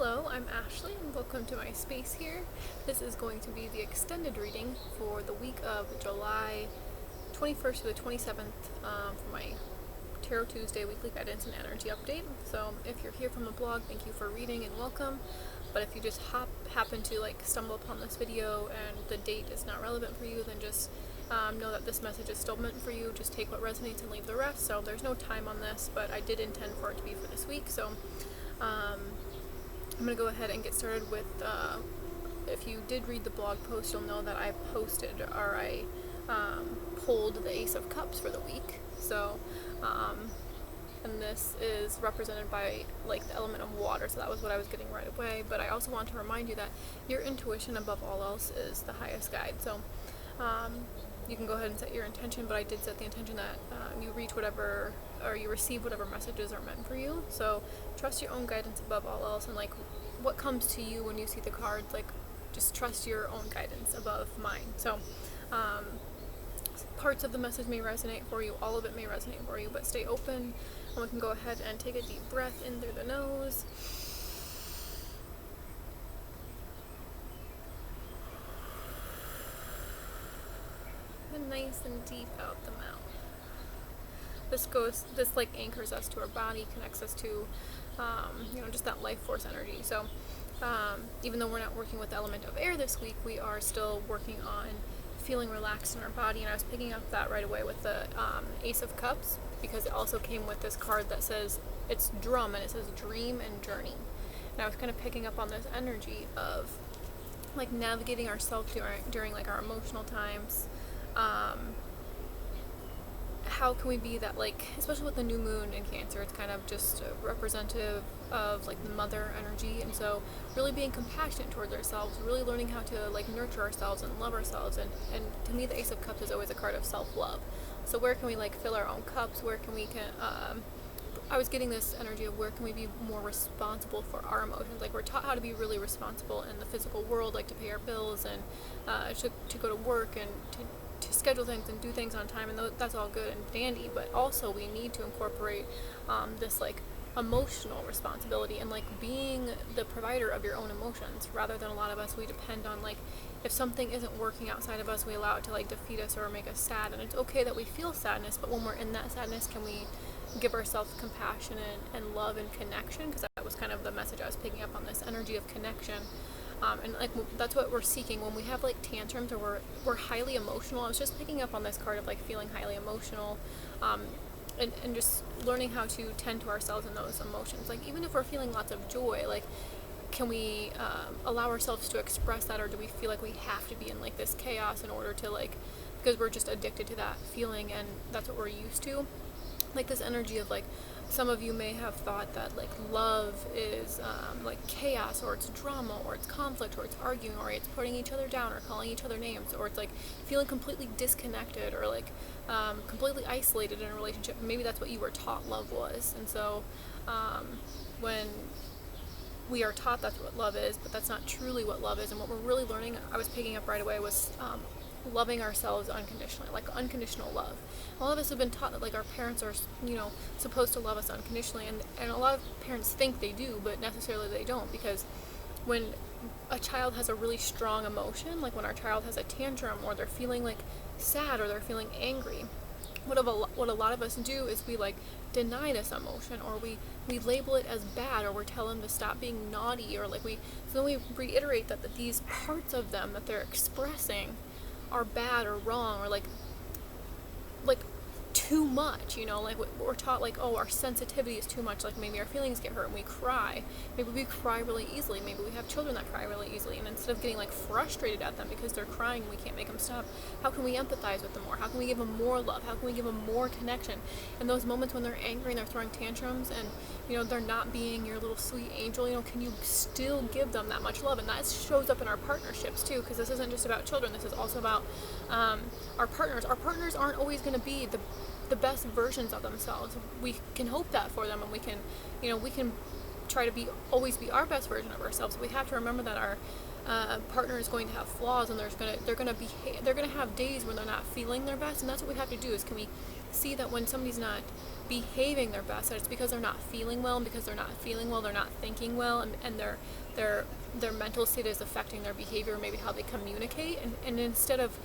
Hello, I'm Ashley and welcome to my space here. This is going to be the extended reading for the week of July 21st to the 27th for my Tarot Tuesday weekly guidance and energy update. So if you're here from the blog, thank you for reading and welcome. But if you just happen to stumble upon this video and the date is not relevant for you, then just know that this message is still meant for you. Just take what resonates and leave the rest. So there's no time on this, but I did intend for it to be for this week. So I'm going to go ahead and get started with, if you did read the blog post, you'll know that I posted, or I pulled the Ace of Cups for the week. So, and this is represented by the element of water, so that was what I was getting right away. But I also want to remind you that your intuition above all else is the highest guide. So, you can go ahead and set your intention, but I did set the intention that you reach whatever, or you receive whatever messages are meant for you. So trust your own guidance above all else, and what comes to you when you see the cards, just trust your own guidance above mine. So parts of the message may resonate for you, all of it may resonate for you, but stay open, and we can go ahead and take a deep breath in through the nose. Nice and deep out the mouth. This anchors us to our body, connects us to, just that life force energy. So, even though we're not working with the element of air this week, we are still working on feeling relaxed in our body. And I was picking up that right away with the Ace of Cups, because it also came with this card that says, it's drum, and it says dream and journey. And I was kind of picking up on this energy of navigating ourselves during our emotional times. How can we be that, especially with the new moon in Cancer, it's kind of just representative of the mother energy, and so really being compassionate towards ourselves, really learning how to nurture ourselves and love ourselves, and to me the Ace of Cups is always a card of self-love. So where can we fill our own cups? Where can we I was getting this energy of where can we be more responsible for our emotions. We're taught how to be really responsible in the physical world, to pay our bills and to go to work and to schedule things and do things on time, and that's all good and dandy, but also we need to incorporate this emotional responsibility and being the provider of your own emotions, rather than a lot of us, we depend on if something isn't working outside of us, we allow it to defeat us or make us sad. And it's okay that we feel sadness, but when we're in that sadness, can we give ourselves compassion and love and connection? Because that was kind of the message I was picking up on, this energy of connection. And that's what we're seeking when we have tantrums, or we're highly emotional. I was just picking up on this card of feeling highly emotional, and just learning how to tend to ourselves in those emotions. Even if we're feeling lots of joy, can we allow ourselves to express that, or do we feel we have to be in this chaos in order to because we're just addicted to that feeling, and that's what we're used to. This energy of some of you may have thought that love is chaos, or it's drama, or it's conflict, or it's arguing, or it's putting each other down, or calling each other names, or it's feeling completely disconnected, or completely isolated in a relationship. Maybe that's what you were taught love was. And so when we are taught that's what love is, but that's not truly what love is, and what we're really learning, I was picking up right away, was loving ourselves unconditionally, unconditional love. A lot of us have been taught that our parents are, supposed to love us unconditionally, and a lot of parents think they do, but necessarily they don't, because when a child has a really strong emotion, when our child has a tantrum, or they're feeling sad, or they're feeling angry, what a lot of us do is we deny this emotion, or we label it as bad, or we tell them to stop being naughty, or so then we reiterate that these parts of them that they're expressing are bad or wrong, or too much, we're taught oh, our sensitivity is too much, maybe our feelings get hurt and we cry, maybe we cry really easily, maybe we have children that cry really easily, and instead of getting frustrated at them because they're crying and we can't make them stop, how can we empathize with them more? How can we give them more love? How can we give them more connection? In those moments when they're angry and they're throwing tantrums, and they're not being your little sweet angel, can you still give them that much love? And that shows up in our partnerships too, because this isn't just about children, this is also about our partners. Our partners aren't always going to be the best versions of themselves. We can hope that for them, and we can try to always be our best version of ourselves. We have to remember that our partner is going to have flaws, and they're gonna have days when they're not feeling their best, and that's what we have to do. Is can we see that when somebody's not behaving their best, that it's because they're not feeling well, and because they're not feeling well, they're not thinking well, and their mental state is affecting their behavior, maybe how they communicate, and instead of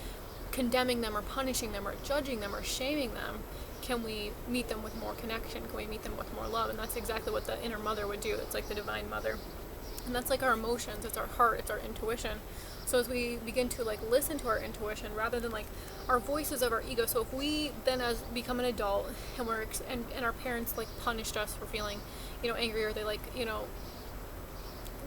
condemning them or punishing them or judging them or shaming them, can we meet them with more connection? Can we meet them with more love? And that's exactly what the inner mother would do. It's like the divine mother. And that's like our emotions, it's our heart, it's our intuition. So as we begin to like listen to our intuition rather than like our voices of our ego. So if we then as become an adult and and our parents like punished us for feeling, angry, or they like,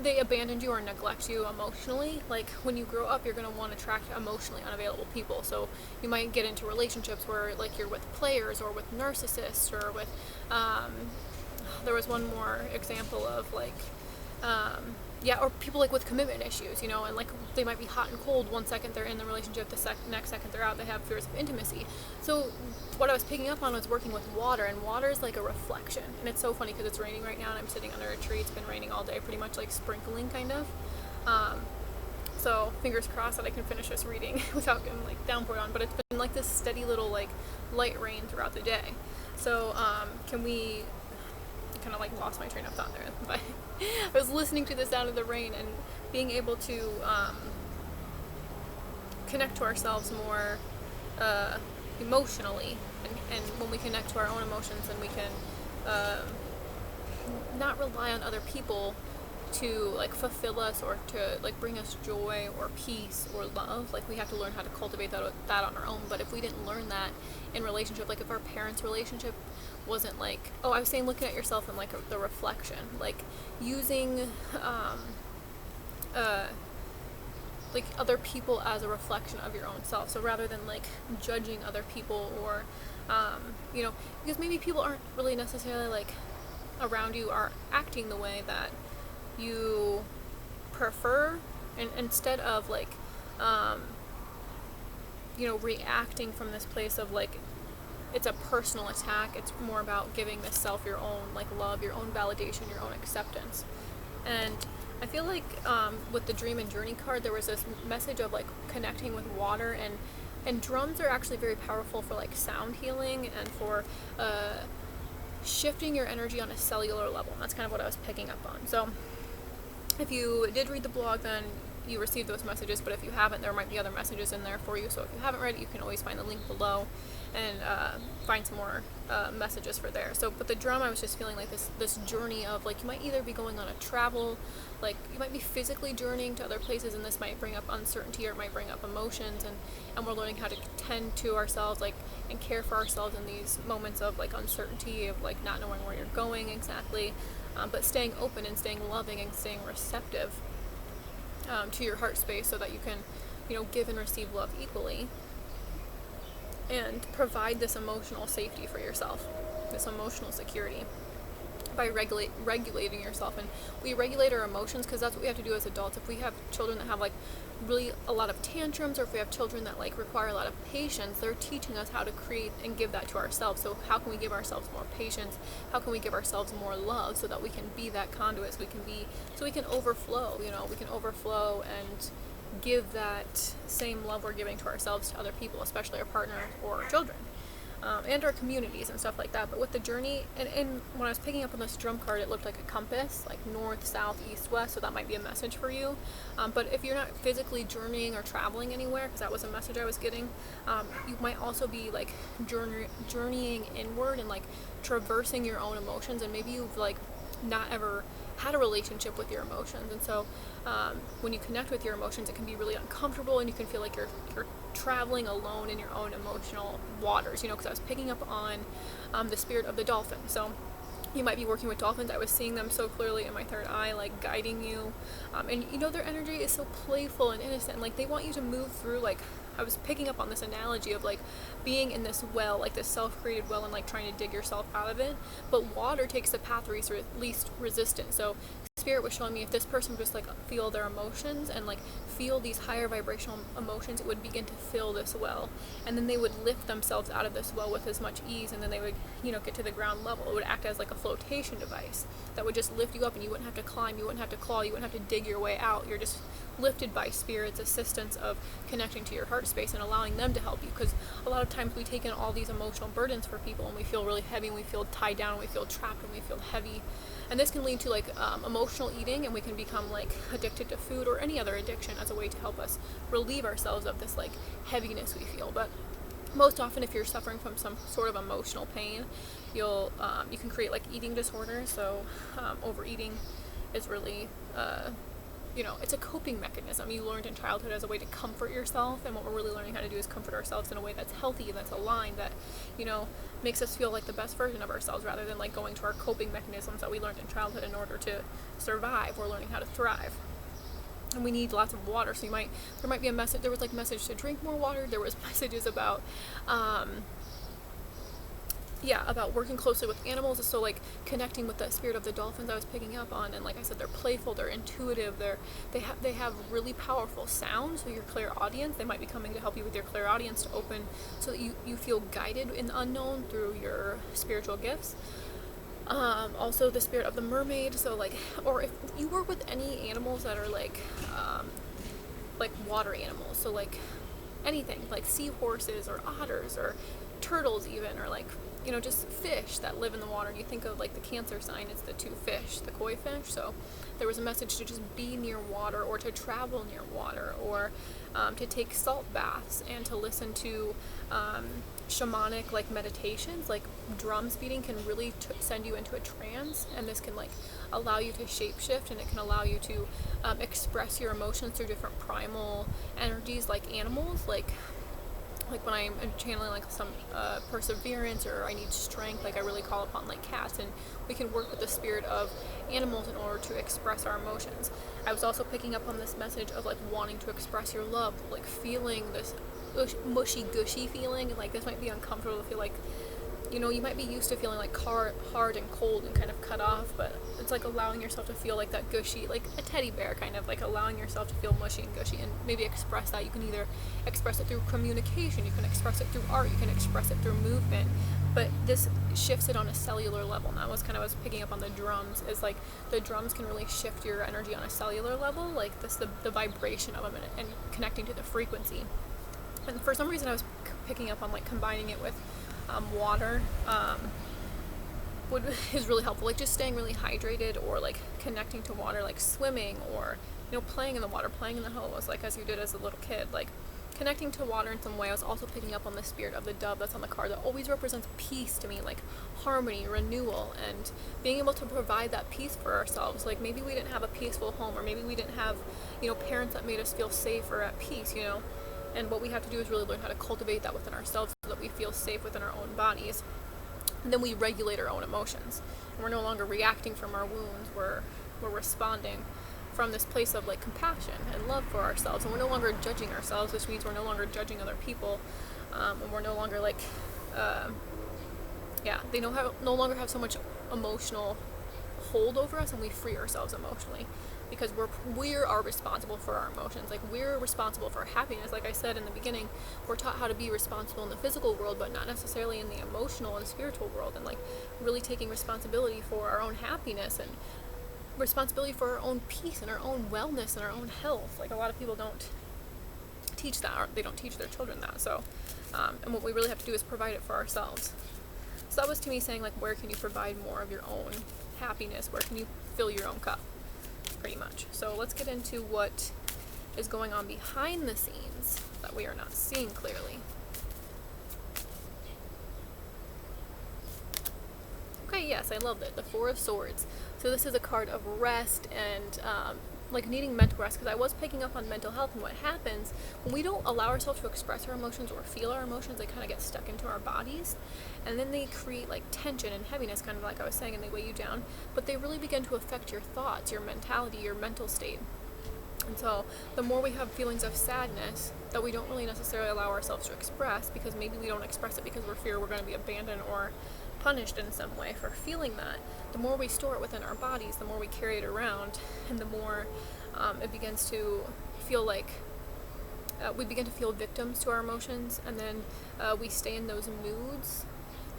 they abandoned you or neglect you emotionally, like when you grow up you're going to want to attract emotionally unavailable people. So you might get into relationships where like you're with players or with narcissists or with there was one more example of like or people like with commitment issues, and like they might be hot and cold. One second they're in the relationship, the next second they're out. They have fears of intimacy. So what I was picking up on was working with water, and water is like a reflection. And it's so funny because it's raining right now, and I'm sitting under a tree. It's been raining all day, pretty much like sprinkling kind of. So fingers crossed that I can finish this reading without getting like downpoured on. But it's been like this steady little like light rain throughout the day. So can we? Kind of like lost my train of thought there, but I was listening to the sound of the rain and being able to connect to ourselves more emotionally, and when we connect to our own emotions, then we can not rely on other people to like fulfill us or to like bring us joy or peace or love. Like we have to learn how to cultivate that on our own. But if we didn't learn that in relationship, like if our parents' relationship wasn't like, I was saying looking at yourself in like the reflection, like using like other people as a reflection of your own self. So rather than like judging other people or because maybe people aren't really necessarily like around you are acting the way that you prefer, and instead of like reacting from this place of like it's a personal attack, it's more about giving the self your own like love, your own validation, your own acceptance. And I feel like with the dream and journey card there was this message of like connecting with water, and drums are actually very powerful for like sound healing and for shifting your energy on a cellular level. And that's kind of what I was picking up on. So if you did read the blog, then you received those messages, but if you haven't, there might be other messages in there for you. So if you haven't read it, you can always find the link below and find some more messages for there. So, but the drum, I was just feeling like this journey of like you might either be going on a travel, like you might be physically journeying to other places, and this might bring up uncertainty or it might bring up emotions, and we're learning how to tend to ourselves, like, and care for ourselves in these moments of like uncertainty, of like not knowing where you're going exactly, but staying open and staying loving and staying receptive to your heart space, so that you can give and receive love equally and provide this emotional safety for yourself, this emotional security by regulating yourself. And we regulate our emotions because that's what we have to do as adults. If we have children that have like really a lot of tantrums, or if we have children that like require a lot of patience, they're teaching us how to create and give that to ourselves. So how can we give ourselves more patience? How can we give ourselves more love so that we can be that conduit, so we can overflow, we can overflow and give that same love we're giving to ourselves to other people, especially our partner or our children. And our communities and stuff like that. But with the journey, and when I was picking up on this drum card, it looked like a compass, like north, south, east, west, so that might be a message for you. But if you're not physically journeying or traveling anywhere, because that was a message I was getting, you might also be like journeying inward and like traversing your own emotions, and maybe you've like not ever had a relationship with your emotions, and so when you connect with your emotions, it can be really uncomfortable, and you can feel like you're traveling alone in your own emotional waters, because I was picking up on the spirit of the dolphin. So you might be working with dolphins. I was seeing them so clearly in my third eye, like guiding you, and their energy is so playful and innocent, like they want you to move through, like I was picking up on this analogy of like being in this well, like this self-created well, and like trying to dig yourself out of it. But water takes the path of least resistance. So this Spirit was showing me if this person would just like feel their emotions and like feel these higher vibrational emotions, it would begin to fill this well, and then they would lift themselves out of this well with as much ease, and then they would, you know, get to the ground level. It would act as like a flotation device that would just lift you up, and you wouldn't have to climb, you wouldn't have to claw, you wouldn't have to dig your way out. You're just lifted by Spirit's assistance of connecting to your heart space and allowing them to help you, because a lot of times we take in all these emotional burdens for people, and we feel really heavy, and we feel tied down, and we feel trapped, and we feel heavy. And this can lead to like emotional eating, and we can become like addicted to food or any other addiction as a way to help us relieve ourselves of this like heaviness we feel. But most often, if you're suffering from some sort of emotional pain, you can create like eating disorders. So overeating is really it's a coping mechanism you learned in childhood as a way to comfort yourself, and what we're really learning how to do is comfort ourselves in a way that's healthy and that's aligned, that, makes us feel like the best version of ourselves, rather than like going to our coping mechanisms that we learned in childhood in order to survive. We're learning how to thrive. And we need lots of water, so there might be a message, there was like message to drink more water, there was messages about about working closely with animals, so like connecting with the spirit of the dolphins I was picking up on. And like I said, they're playful, they're intuitive, they have really powerful sound. So your clairaudience, they might be coming to help you with your clairaudience to open, so that you feel guided in the unknown through your spiritual gifts. Also the spirit of the mermaid, so like, or if you work with any animals that are like water animals, so like anything like seahorses or otters or turtles even, or like just fish that live in the water. And you think of like the Cancer sign, it's the two fish, the koi fish. So there was a message to just be near water, or to travel near water, or to take salt baths, and to listen to shamanic like meditations. Like drums beating can really send you into a trance, and this can like allow you to shapeshift, and it can allow you to express your emotions through different primal energies, like animals, like when I'm channeling like some perseverance, or I need strength, like I really call upon like cats, and we can work with the spirit of animals in order to express our emotions. I was also picking up on this message of like wanting to express your love, like feeling this mushy gushy feeling, and like this might be uncomfortable to feel like, you might be used to feeling like hard and cold and kind of cut off, but it's like allowing yourself to feel like that gushy, like a teddy bear, kind of like allowing yourself to feel mushy and gushy, and maybe express that. You can either express it through communication, you can express it through art, you can express it through movement, but this shifts it on a cellular level. And that was kind of, I was picking up on the drums, is like the drums can really shift your energy on a cellular level, like this, the vibration of them, and connecting to the frequency. And for some reason I was picking up on like combining it with water is really helpful, like just staying really hydrated, or like connecting to water, like swimming, or playing in the water, playing in the hose, like as you did as a little kid, like connecting to water in some way. I was also picking up on the spirit of the dove that's on the card, that always represents peace to me, like harmony, renewal, and being able to provide that peace for ourselves. Like maybe we didn't have a peaceful home, or maybe we didn't have parents that made us feel safe or at peace, and what we have to do is really learn how to cultivate that within ourselves, so that we feel safe within our own bodies. And then we regulate our own emotions, and we're no longer reacting from our wounds. We're responding from this place of like compassion and love for ourselves, and we're no longer judging ourselves, which means we're no longer judging other people, and we're no longer like they no longer have so much emotional hold over us, and we free ourselves emotionally, because we are responsible for our emotions. Like we're responsible for our happiness. Like I said in the beginning, we're taught how to be responsible in the physical world, but not necessarily in the emotional and spiritual world, and like really taking responsibility for our own happiness, and responsibility for our own peace and our own wellness and our own health. Like a lot of people don't teach that, or they don't teach their children that. So and what we really have to do is provide it for ourselves. So that was to me saying like, where can you provide more of your own happiness? Where can you fill your own cup? Pretty much. So let's get into what is going on behind the scenes that we are not seeing clearly. Okay, yes, I loved it. The Four of Swords. So this is a card of rest and like needing mental rest, because I was picking up on mental health, and what happens when we don't allow ourselves to express our emotions or feel our emotions, they kind of get stuck into our bodies, and then they create like tension and heaviness, kind of like I was saying, and they weigh you down, but they really begin to affect your thoughts, your mentality, your mental state. And so the more we have feelings of sadness that we don't really necessarily allow ourselves to express, because maybe we don't express it because we're fear we're going to be abandoned or punished in some way for feeling that, the more we store it within our bodies, the more we carry it around, and the more it begins to feel like we begin to feel victims to our emotions, and then we stay in those moods,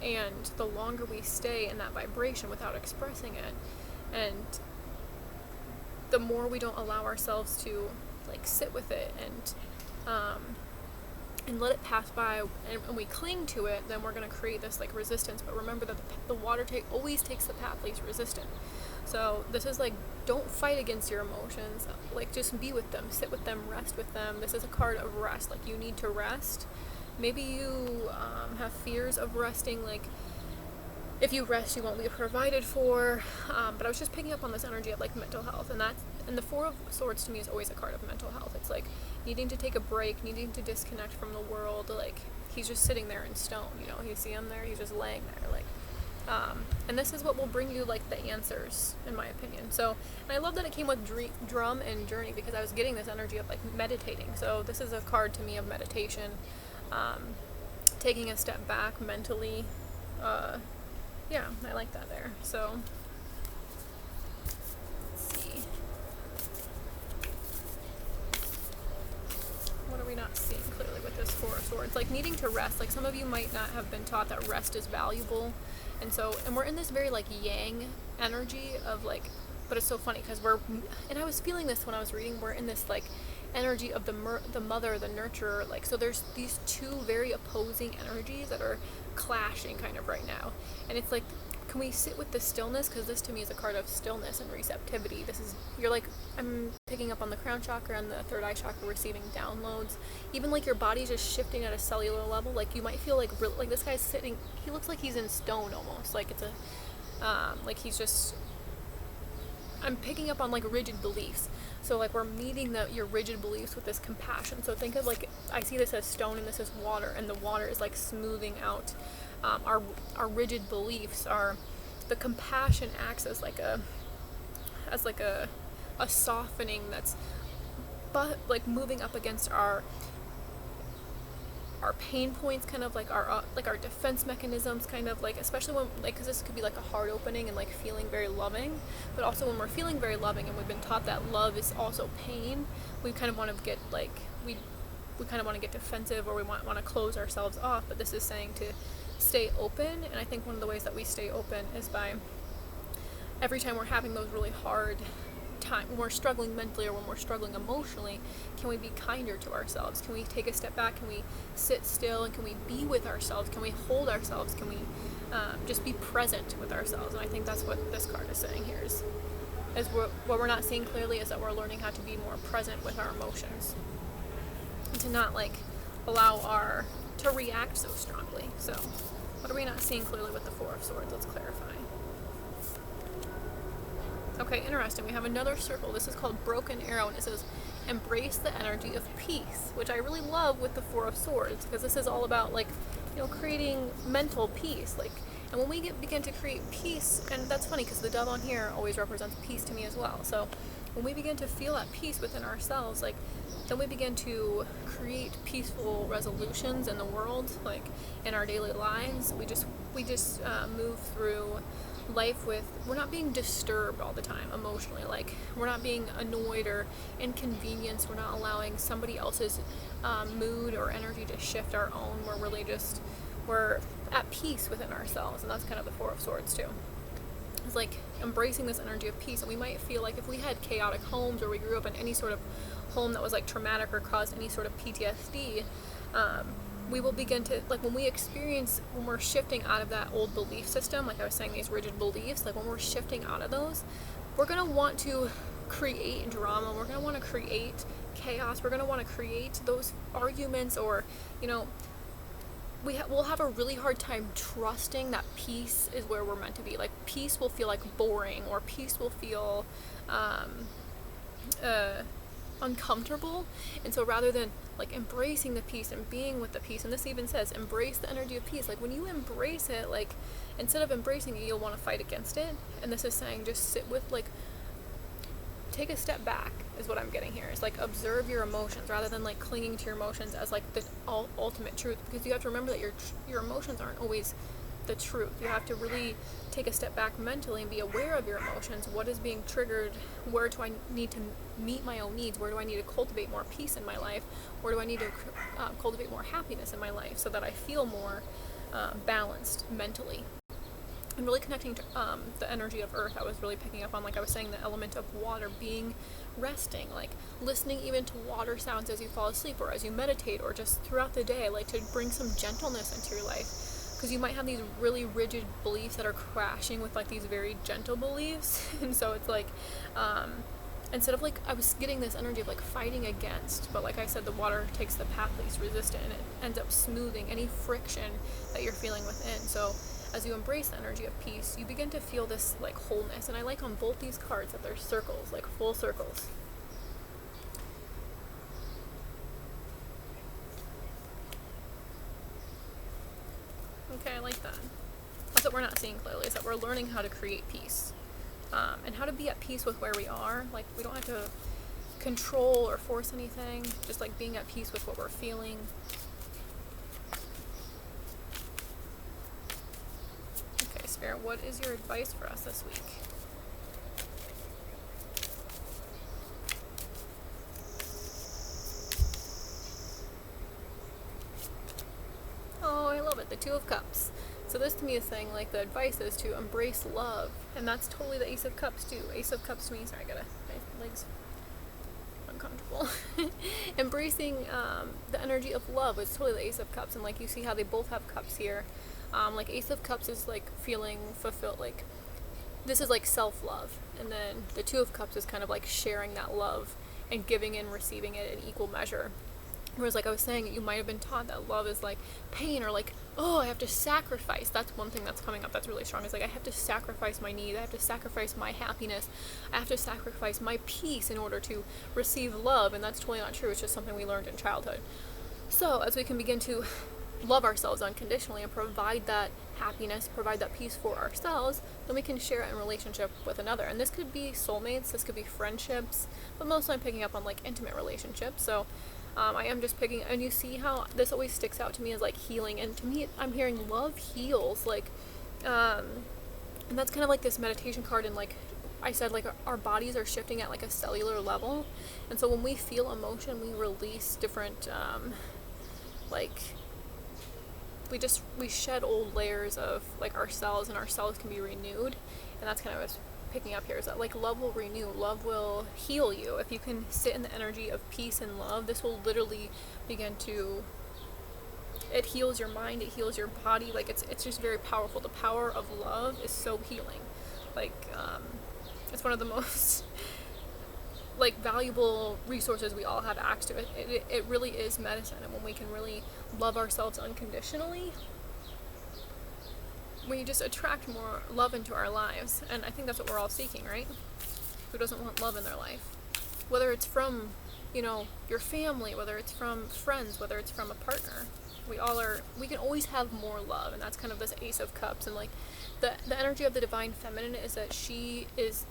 and the longer we stay in that vibration without expressing it, and the more we don't allow ourselves to like sit with it and let it pass by, and we cling to it, then we're going to create this like resistance. But remember that the water always takes the path least resistant. So this is like, don't fight against your emotions, like just be with them, sit with them, rest with them. This is a card of rest, like you need to rest. Maybe you have fears of resting, like if you rest you won't be provided for, but I was just picking up on this energy of like mental health, and the Four of Swords to me is always a card of mental health. It's like needing to take a break, needing to disconnect from the world. Like he's just sitting there in stone, you know, you see him there, he's just laying there, like and this is what will bring you like the answers, in my opinion. So, and I love that it came with drum and journey, because I was getting this energy of like meditating. So this is a card to me of meditation, taking a step back mentally. Yeah, I like that there. So let's see, what are we not seeing clearly with this Four of Swords? Like needing to rest. Like some of you might not have been taught that rest is valuable. And we're in this very like yang energy of like, but it's so funny because and I was feeling this when I was reading, we're in this like energy of the mother, the nurturer, like, so there's these two very opposing energies that are clashing kind of right now. And it's like, can we sit with the stillness? Because this to me is a card of stillness and receptivity. You're like, I'm picking up on the crown chakra and the third eye chakra, receiving downloads. Even like your body's just shifting at a cellular level. Like you might feel like this guy's sitting, he looks like he's in stone almost. Like it's like he's just, I'm picking up on like rigid beliefs. So like we're meeting your rigid beliefs with this compassion. So think of like, I see this as stone and this is water, and the water is like smoothing out our rigid beliefs. The compassion acts as like a softening that's like moving up against our pain points, kind of like our defense mechanisms, kind of like, especially when like, because this could be like a heart opening and like feeling very loving, but also when we're feeling very loving and we've been taught that love is also pain, we kind of want to get like we kind of want to get defensive, or we want to close ourselves off. But this is saying to stay open, and I think one of the ways that we stay open is by every time we're having those really hard time, when we're struggling mentally or when we're struggling emotionally, can we be kinder to ourselves? Can we take a step back? Can we sit still, and can we be with ourselves? Can we hold ourselves? Can we just be present with ourselves? And I think that's what this card is saying here is what we're not seeing clearly is that we're learning how to be more present with our emotions, and to not like allow to react so strongly. So what are we not seeing clearly with the Four of Swords? Let's clarify. Okay, interesting. We have another circle. This is called Broken Arrow, and it says, embrace the energy of peace, which I really love with the Four of Swords, because this is all about like, you know, creating mental peace. Like, and when we begin to create peace, and that's funny because the dove on here always represents peace to me as well. So when we begin to feel that peace within ourselves, like, then we begin to create peaceful resolutions in the world, like in our daily lives. We just move through life we're not being disturbed all the time emotionally. Like we're not being annoyed or inconvenienced. We're not allowing somebody else's mood or energy to shift our own. We're at peace within ourselves, and that's kind of the Four of Swords too. It's like embracing this energy of peace. And we might feel like if we had chaotic homes, or we grew up in any sort of home that was like traumatic or caused any sort of PTSD, we will begin to, like when we're shifting out of that old belief system, like I was saying, these rigid beliefs, like when we're shifting out of those, we're going to want to create drama, we're going to want to create chaos, we're going to want to create those arguments, or, you know, we'll have a really hard time trusting that peace is where we're meant to be. Like peace will feel like boring, or peace will feel uncomfortable. And so rather than like embracing the peace and being with the peace, and this even says embrace the energy of peace, like when you embrace it, like instead of embracing it, you'll want to fight against it. And this is saying just sit with, like, take a step back is what I'm getting here. It's like observe your emotions rather than like clinging to your emotions as like the ultimate truth, because you have to remember that your emotions aren't always the truth. You have to really take a step back mentally and be aware of your emotions. What is being triggered? Where do I need to meet my own needs? Where do I need to cultivate more peace in my life? Where do I need to cultivate more happiness in my life so that I feel more balanced mentally? And really connecting to the energy of earth, I was really picking up on, like I was saying, the element of water, being resting, like listening even to water sounds as you fall asleep or as you meditate or just throughout the day, like to bring some gentleness into your life. Because you might have these really rigid beliefs that are crashing with like these very gentle beliefs. And so it's like, instead of like, I was getting this energy of like fighting against, but like I said, the water takes the path least resistant and it ends up smoothing any friction that you're feeling within. So as you embrace the energy of peace, you begin to feel this like wholeness. And I like on both these cards that they're circles, like full circles. Okay, I like that. That's what we're not seeing clearly, is that we're learning how to create peace. And how to be at peace with where we are. Like, we don't have to control or force anything, just like being at peace with what we're feeling. Okay, Spirit, what is your advice for us this week? Oh, I love it. The Two of Cups. So this to me is saying, like, the advice is to embrace love. And that's totally the Ace of Cups, too. Ace of Cups to me, sorry, my legs uncomfortable. Embracing the energy of love is totally the Ace of Cups. And, like, you see how they both have cups here. Like, Ace of Cups is, like, feeling fulfilled. Like, this is, like, self-love. And then the Two of Cups is kind of, like, sharing that love and giving and receiving it in equal measure. Whereas, like I was saying, you might have been taught that love is like pain, or like, oh, I have to sacrifice. That's one thing that's coming up that's really strong. Is like, I have to sacrifice my needs. I have to sacrifice my happiness. I have to sacrifice my peace in order to receive love. And that's totally not true. It's just something we learned in childhood. So as we can begin to love ourselves unconditionally and provide that happiness, provide that peace for ourselves, then we can share it in relationship with another. And this could be soulmates, this could be friendships, but mostly I'm picking up on like intimate relationships. So I am just picking, and you see how this always sticks out to me as like healing, and to me I'm hearing love heals, like and that's kind of like this meditation card. And like I said, like our bodies are shifting at like a cellular level, and so when we feel emotion, we release different like we shed old layers of like our cells, and our cells can be renewed. And that's kind of what's picking up here, is that like love will renew, love will heal you. If you can sit in the energy of peace and love, this will literally begin to, it heals your mind, it heals your body. Like it's just very powerful. The power of love is so healing. Like it's one of the most like valuable resources we all have access to. It really is medicine. And when we can really love ourselves unconditionally, we just attract more love into our lives. And I think that's what we're all seeking, right? Who doesn't want love in their life? Whether it's from, you know, your family, whether it's from friends, whether it's from a partner. We can always have more love. And that's kind of this Ace of Cups. And like the energy of the divine feminine is that she is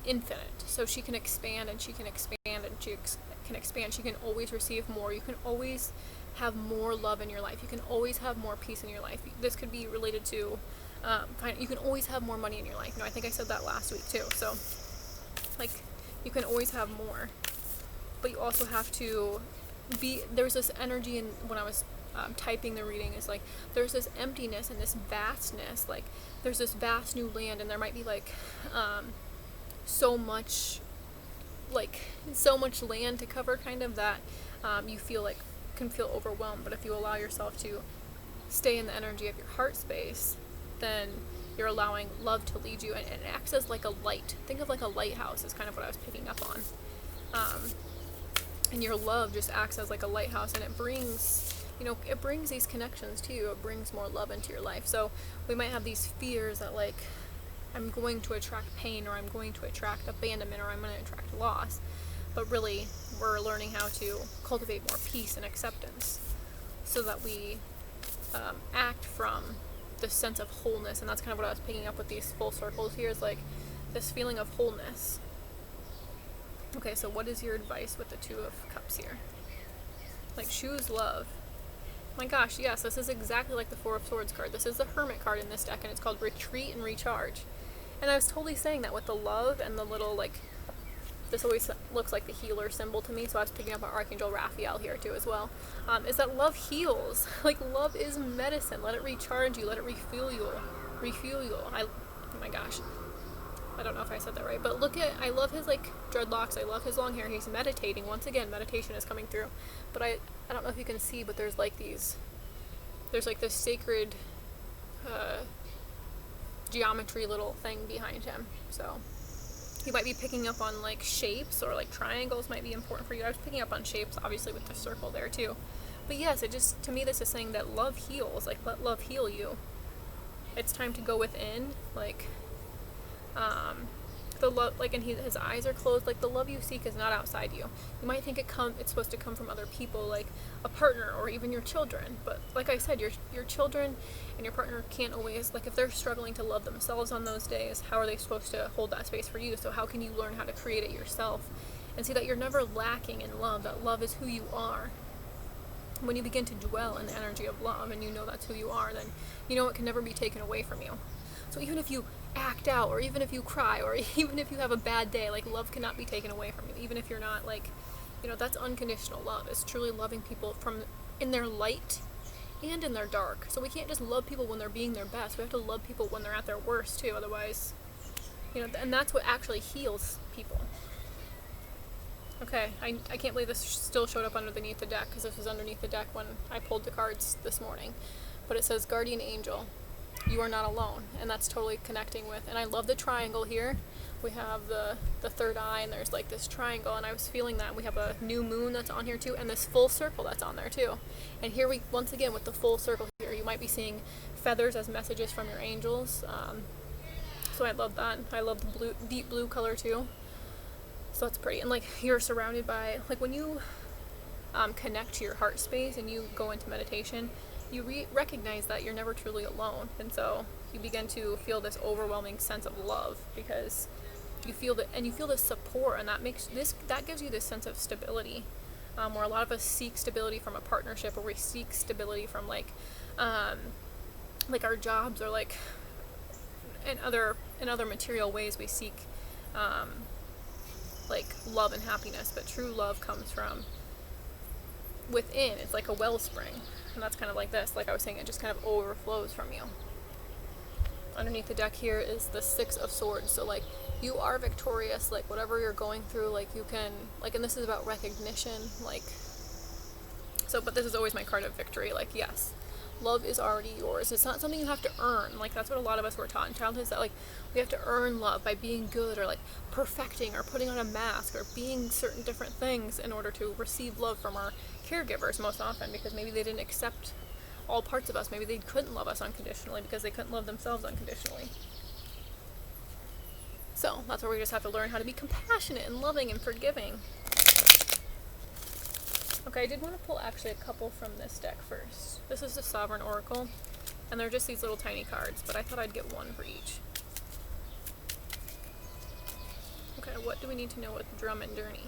infinite. So she can expand and she can expand and she can expand. She can always receive more. You can always have more love in your life. You can always have more peace in your life. This could be related to you can always have more money in your life. You know, I think I said that last week too. So like you can always have more, but you also have to there's this energy. And when I was typing the reading, is like there's this emptiness and this vastness. Like there's this vast new land, and there might be like so much land to cover, kind of, that you can feel overwhelmed. But if you allow yourself to stay in the energy of your heart space, then you're allowing love to lead you, and it acts as like a light. Think of like a lighthouse is kind of what I was picking up on. And your love just acts as like a lighthouse, and it brings these connections to you. It brings more love into your life. So we might have these fears that like, I'm going to attract pain, or I'm going to attract abandonment, or I'm going to attract loss. But really, we're learning how to cultivate more peace and acceptance so that we act from this sense of wholeness. And that's kind of what I was picking up with these full circles here, is like this feeling of wholeness. Okay, so what is your advice with the Two of Cups here? Like, choose love. My gosh, yes, this is exactly like the Four of Swords card. This is the Hermit card in this deck, and it's called Retreat and Recharge. And I was totally saying that with the love and the little, like, this always looks like the healer symbol to me, so I was picking up on Archangel Raphael here too as well, is that love heals. Like, love is medicine. Let it recharge you. Let it refuel you. Oh my gosh. I don't know if I said that right, but I love his, like, dreadlocks. I love his long hair. He's meditating. Once again, meditation is coming through. But I don't know if you can see, but there's like this sacred geometry little thing behind him. So you might be picking up on, like, shapes, or like triangles might be important for you. I was picking up on shapes, obviously, with the circle there too. But yes, to me, this is saying that love heals. Like, let love heal you. It's time to go within, like, the love, like, and his eyes are closed. Like, the love you seek is not outside you. You might think it's supposed to come from other people, like a partner or even your children. But like I said, your children and your partner can't always, like, if they're struggling to love themselves on those days, how are they supposed to hold that space for you? So how can you learn how to create it yourself and see that you're never lacking in love, that love is who you are? When you begin to dwell in the energy of love and you know that's who you are, then you know it can never be taken away from you. So even if you act out, or even if you cry, or even if you have a bad day, like, love cannot be taken away from you. Even if you're not, like, that's unconditional love. It's truly loving people in their light and in their dark. So we can't just love people when they're being their best. We have to love people when they're at their worst too. Otherwise, and that's what actually heals people. Okay, I can't believe this still showed up underneath the deck, because this was underneath the deck when I pulled the cards this morning. But it says, Guardian Angel, you are not alone. And that's totally connecting with, and I love the triangle here. We have the third eye, and there's, like, this triangle, and I was feeling that. We have a new moon that's on here too, and this full circle that's on there too. And here we, once again, with the full circle here, you might be seeing feathers as messages from your angels. So I love that. I love the deep blue color too. So that's pretty. And, like, you're surrounded by, like, when you connect to your heart space and you go into meditation, you recognize that you're never truly alone. And so you begin to feel this overwhelming sense of love, because you feel this support, and that gives you this sense of stability, where a lot of us seek stability from a partnership, or we seek stability from, like our jobs, or, like, in other material ways we seek like, love and happiness. But true love comes from within. It's like a wellspring, and that's kind of like this. Like I was saying, it just kind of overflows from you. Underneath the deck here is the Six of Swords. So, like, you are victorious. Like, whatever you're going through, like, you can, like, and this is about recognition, like, so, but this is always my card of victory. Like, yes, love is already yours. It's not something you have to earn. Like, that's what a lot of us were taught in childhood, is that, like, we have to earn love by being good, or, like, perfecting, or putting on a mask, or being certain different things in order to receive love from our caregivers most often, because maybe they didn't accept all parts of us. Maybe they couldn't love us unconditionally because they couldn't love themselves unconditionally. So that's where we just have to learn how to be compassionate and loving and forgiving. Okay, I did want to pull actually a couple from this deck first. This is the Sovereign Oracle, and they're just these little tiny cards, but I thought I'd get one for each. Okay, what do we need to know with Drum and Journey?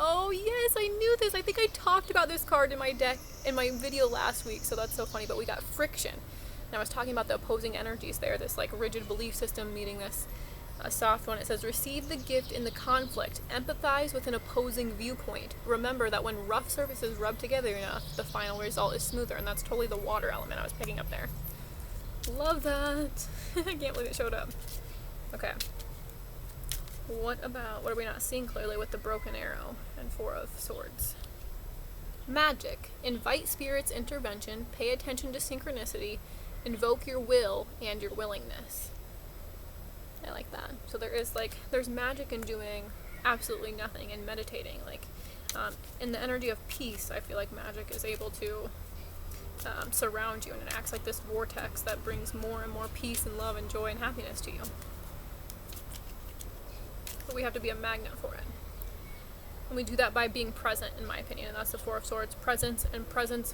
Oh yes, I knew this. I think I talked about this card in my deck in my video last week, so that's so funny. But we got Friction, and I was talking about the opposing energies there. This, like, rigid belief system meeting this soft one. It says, receive the gift in the conflict. Empathize with an opposing viewpoint. Remember that when rough surfaces rub together enough, the final result is smoother. And that's totally the water element I was picking up there. Love that. I can't believe it showed up. Okay. What are we not seeing clearly with the Broken Arrow and Four of Swords? Magic. Invite spirit's intervention. Pay attention to synchronicity. Invoke your will and your willingness. I like that. So there's magic in doing absolutely nothing and meditating. Like, in the energy of peace, I feel like magic is able to surround you, and it acts like this vortex that brings more and more peace and love and joy and happiness to you. But we have to be a magnet for it. And we do that by being present, in my opinion, and that's the Four of Swords. Presence, and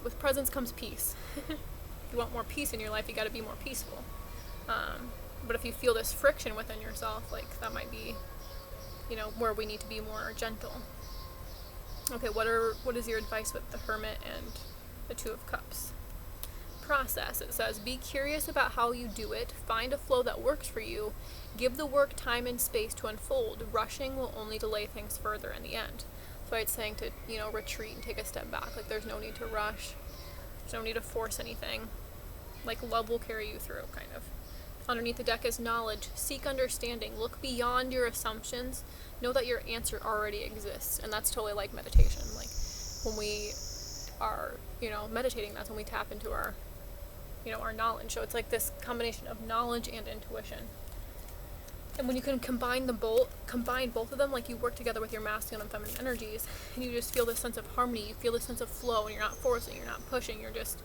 with presence comes peace. If you want more peace in your life, you got to be more peaceful. But if you feel this friction within yourself, like, that might be, where we need to be more gentle. Okay, what is your advice with the Hermit and the Two of Cups? Process. It says, be curious about how you do it, find a flow that works for you, give the work time and space to unfold. Rushing will only delay things further in the end. So it's saying to, retreat and take a step back. Like, there's no need to rush. There's no need to force anything. Like, love will carry you through, kind of. Underneath the deck is knowledge. Seek understanding. Look beyond your assumptions. Know that your answer already exists. And that's totally like meditation. Like, when we are, meditating, that's when we tap into our knowledge. So it's like this combination of knowledge and intuition. And when you can combine both of them, like, you work together with your masculine and feminine energies, and you just feel this sense of harmony, you feel this sense of flow, and you're not forcing, you're not pushing, you're just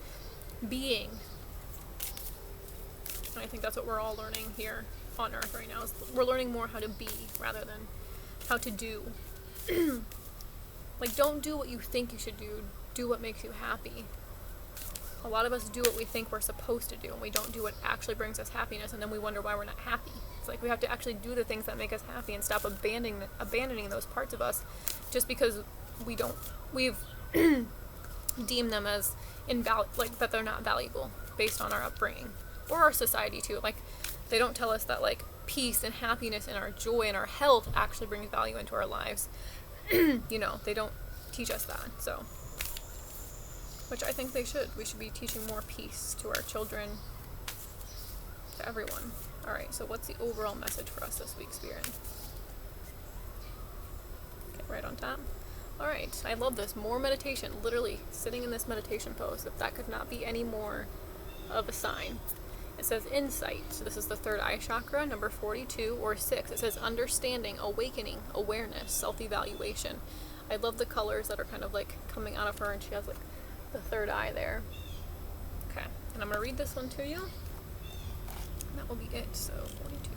being. And I think that's what we're all learning here on Earth right now, is we're learning more how to be rather than how to do. Like, don't do what you think you should do what makes you happy. A lot of us do what we think we're supposed to do, and we don't do what actually brings us happiness, and then we wonder why we're not happy. It's like we have to actually do the things that make us happy and stop abandoning those parts of us just because we've deemed them as like that they're not valuable based on our upbringing or our society too. Like, they don't tell us that, like, peace and happiness and our joy and our health actually brings value into our lives. They don't teach us that. So, which I think they should. We should be teaching more peace to our children, to everyone. Alright, so what's the overall message for us this week, Spirit? Okay, right on top. Alright, I love this. More meditation. Literally sitting in this meditation pose. If that could not be any more of a sign. It says insight. So this is the third eye chakra, number 42 or 6. It says understanding, awakening, awareness, self-evaluation. I love the colors that are kind of like coming out of her, and she has like the third eye there. Okay, and I'm going to read this one to you. And that will be it. So 42.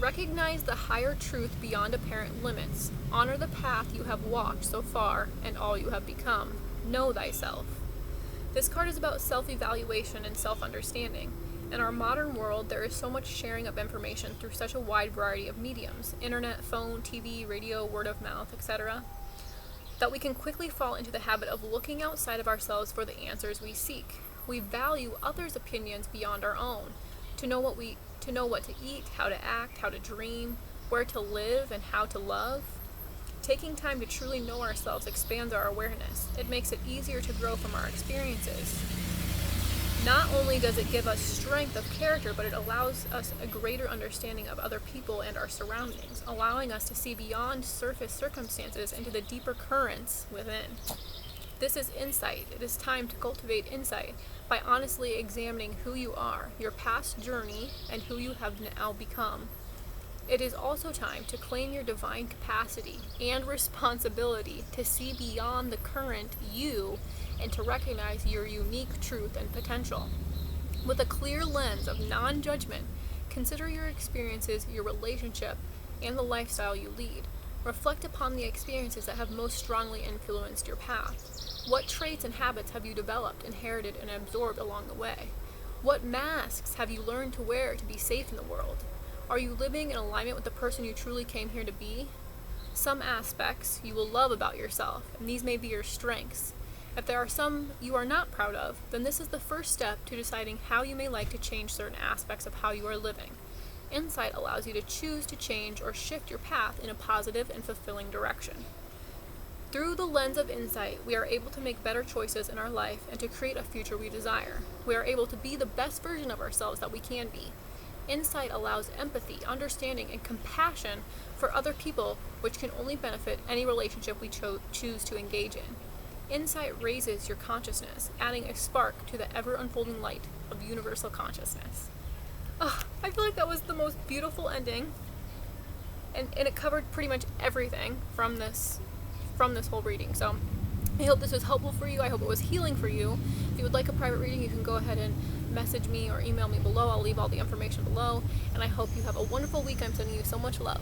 Recognize the higher truth beyond apparent limits. Honor the path you have walked so far and all you have become. Know thyself. This card is about self-evaluation and self-understanding. In our modern world, there is so much sharing of information through such a wide variety of mediums, internet, phone, TV, radio, word of mouth, etc., that we can quickly fall into the habit of looking outside of ourselves for the answers we seek. We value others' opinions beyond our own, to know what to eat, how to act, how to dream, where to live, and how to love. Taking time to truly know ourselves expands our awareness. It makes it easier to grow from our experiences. Not only does it give us strength of character, but it allows us a greater understanding of other people and our surroundings, allowing us to see beyond surface circumstances into the deeper currents within. This is insight. It is time to cultivate insight by honestly examining who you are, your past journey, and who you have now become. It is also time to claim your divine capacity and responsibility to see beyond the current you and to recognize your unique truth and potential. With a clear lens of non-judgment, consider your experiences, your relationship, and the lifestyle you lead. Reflect upon the experiences that have most strongly influenced your path. What traits and habits have you developed, inherited, and absorbed along the way? What masks have you learned to wear to be safe in the world? Are you living in alignment with the person you truly came here to be? Some aspects you will love about yourself, and these may be your strengths. If there are some you are not proud of, then this is the first step to deciding how you may like to change certain aspects of how you are living. Insight allows you to choose to change or shift your path in a positive and fulfilling direction. Through the lens of insight, we are able to make better choices in our life and to create a future we desire. We are able to be the best version of ourselves that we can be. Insight allows empathy, understanding, and compassion for other people, which can only benefit any relationship we choose to engage in. Insight raises your consciousness, adding a spark to the ever-unfolding light of universal consciousness. Oh, I feel like that was the most beautiful ending, and it covered pretty much everything from this whole reading. So I hope this was helpful for you. I hope it was healing for you. If you would like a private reading, you can go ahead and message me or email me below. I'll leave all the information below, and I hope you have a wonderful week. I'm sending you so much love.